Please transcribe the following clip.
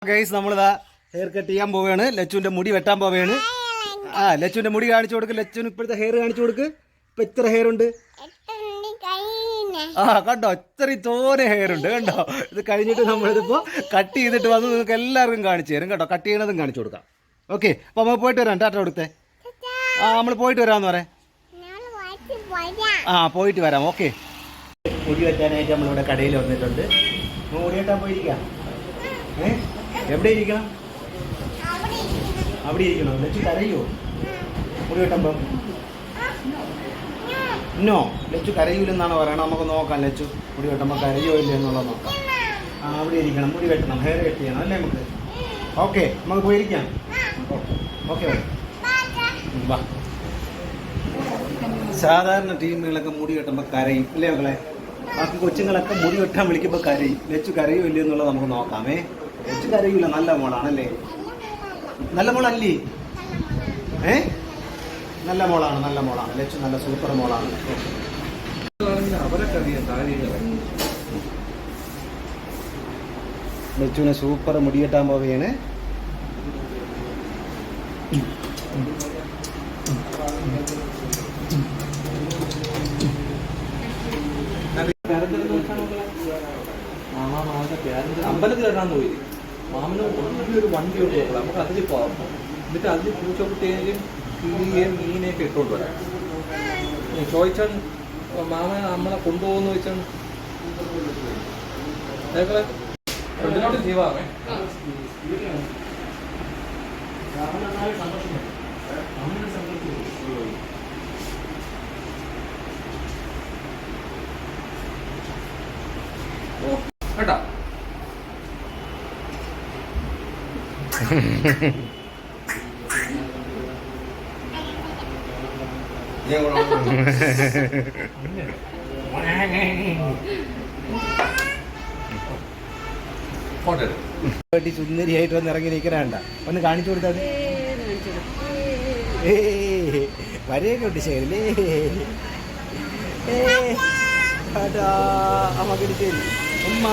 Guys നമ്മളിതാ hair cut ചെയ്യാൻ പോവുകയാണ്. ലച്ചുവിന്റെ മുടി വെട്ടാൻ പോവുകയാണ്. ലച്ചുവിന്റെ മുടി കാണിച്ചു കൊടുക്ക്. ലച്ചുവിന് ഇപ്പോഴത്തെ ഹെയർ കാണിച്ചു കൊടുക്ക്. ഇപ്പൊ എത്ര ഹെയർ ഉണ്ട്? കണ്ടോ, ഇത്രയും തോനെ ഹെയർ ഉണ്ട്. കണ്ടോ, ഇത് കഴിഞ്ഞിട്ട് നമ്മളിതിപ്പോ കട്ട് ചെയ്തിട്ട് വന്ന് നിങ്ങൾക്ക് എല്ലാവർക്കും കാണിച്ചു തരും കേട്ടോ. കട്ട് ചെയ്യണതും കാണിച്ചു കൊടുക്കാം. ഓക്കെ, അപ്പൊ നമ്മൾ പോയിട്ട് വരാം. ടാറ്റ കൊടുത്തേ. നമ്മൾ പോയിട്ട് വരാമെന്ന് പറയാം. പോയിട്ട് വരാം. ഓക്കെ, മുടി വെട്ടാനായിട്ട് നമ്മളിവിടെ കടയിൽ വന്നിട്ടുണ്ട്. മുടി വെട്ടാൻ പോയിരിക്കാം. എവിടെ ഇരിക്കണം? അവിടെ ഇരിക്കണോ? ലച്ചു കരയോ മുടി വെട്ടുമ്പോ? നോ, ലച്ചു കരയൂലെന്നാണ് പറയണത്. നമുക്ക് നോക്കാം ലച്ചു മുടി വെട്ടുമ്പോൾ കരയോ ഇല്ല എന്നുള്ളത് നോക്കാം. അവിടെ ഇരിക്കണം, മുടി വെട്ടണം, ഹെയർ കട്ട് ചെയ്യണം അല്ലേ നമുക്ക്? ഓക്കെ, നമുക്ക് പോയിരിക്കാം. ഓക്കെ, വാ. സാധാരണ ടീമുകളൊക്കെ മുടി വെട്ടുമ്പോൾ കരയും അല്ലേ മക്കളെ? ബാക്കി കൊച്ചുങ്ങളൊക്കെ മുടി വെട്ടാൻ വിളിക്കുമ്പോൾ കരയും. ലച്ചു കരയോ ഇല്ല എന്നുള്ളത് നമുക്ക് നോക്കാമേ. ലച്ചു കരയൂല, നല്ല മോളാണല്ലേ? നല്ല മോളല്ലേ? നല്ല മോളാണ്, നല്ല മോളാണ് ലച്ചു, നല്ല സൂപ്പർ മോളാണ്. ലച്ചുവിനെ സൂപ്പർ മുടിയെട്ടാൻ പോവുകയാണ്. അമ്പലത്തിൽ ഇടാൻ പോയി മാമന് ഒരു വണ്ടി കൊണ്ട് പോകണം. നമുക്ക് അതിൽ പോകാം. എന്നിട്ട് അതിൽ പൂച്ചക്കുട്ടിയെയും കിളിയെയും മീനെയൊക്കെ ഇട്ടുകൊണ്ട് വരാം. ചോദിച്ചാൽ മാമ നമ്മളെ കൊണ്ടുപോകുന്നു ചോദിച്ചാൽ ഫ്രണ്ടിലോട്ട് ജീവാമേ. കേട്ടാ സുന്ദരിയായിട്ട് വന്ന് ഇറങ്ങി നിൽക്കണണ്ട. ഒന്ന് കാണിച്ചു കൊടുത്തത് വരെയൊക്കെ ഉണ്ട് ശരിയല്ലേ? അമ്മ കിടിച്ചേരി ഉമ്മ.